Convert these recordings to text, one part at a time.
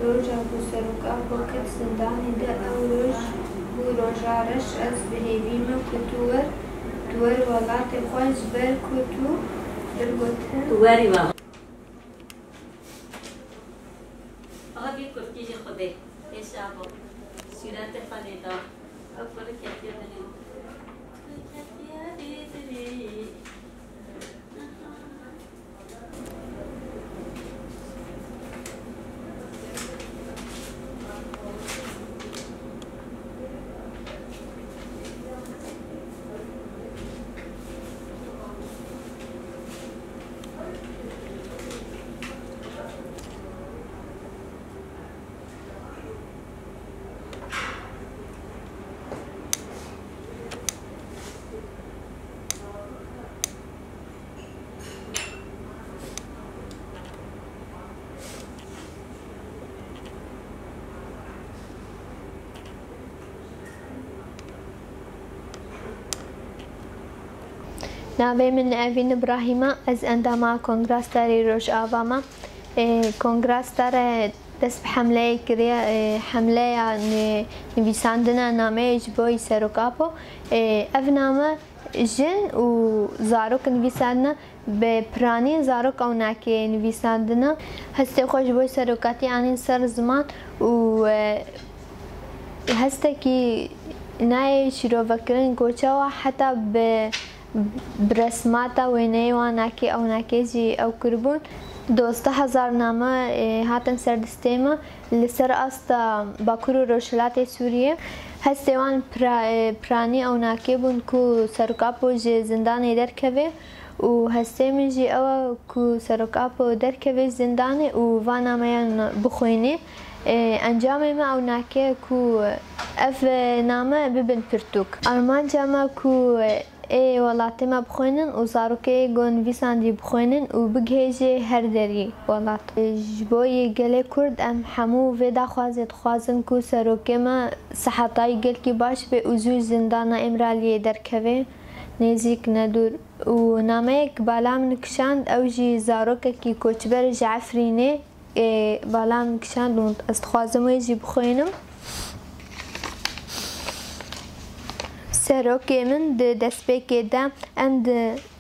روجا بو سروکا بو کت زندانی ده او روج بو روجارش از بهیویم کتور دوار ولات خواهش بر کتو درگوته دواری بابا آقا بی کرکیج خوده ایش آبا صورت خالیدا اکل کتیا دنی کتیا دیدنی ناوی من اوین ابراهیما از اندام کنگرس داری روش آواما کنگرس داره دست به حمله کریه حمله نویساندن نامه جبوی سروکاپو اف نامه جن و زاروک نویساندن به پرانی زاروک او ناکی نویساندن هسته خوش بوی سروکاتی آنین سر زمان و هسته کی نای شروع وکرن گوچه و حتی به برسماتا وینه و ناکی او ناکیجی او کربون 12,000 نامه هاتن سر دستیما لسر استا باکور و روشلات سوریه هستوان پرانی او ناکی بون کو سروکاپو جی زندان درکوه و هستیم جی او کو سروکاپو درکوه زندان و وانامه بخوینه انجام ما او ناکی کو اف نامه ببن پرتوک آلمان جامع کو ای ولاتی ما بخوینن و زاروکی گون ویساندی بخوینن و بگهیجی هر دری ولات جبوی گله کرد ام همو ودا خوازن کو سروکی ما صحتای گل کی باش به اوزوی زندان امرالی درکوه نزیک ندور و نامه بالام نکشاند او جی زاروکی کی کوچبر جعفرینه بالام نکشاند و استخوازم جی بخوینم سروکی من دست بکیدم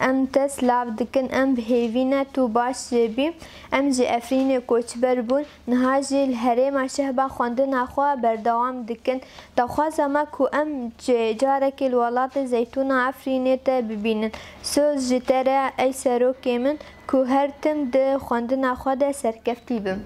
ام تس لاف دکن ام بهیوینه تو باش بیم ام جی افرین کوچبر بون نهاجی الهرم شهبا خواندن اخوا بردوام دکن دخوازم کو ام جارک الولات زیتون افرینه تا ببینن سوز جتره ای سروکی من کو هر تم ده خواندن اخوا ده سرکفتی بم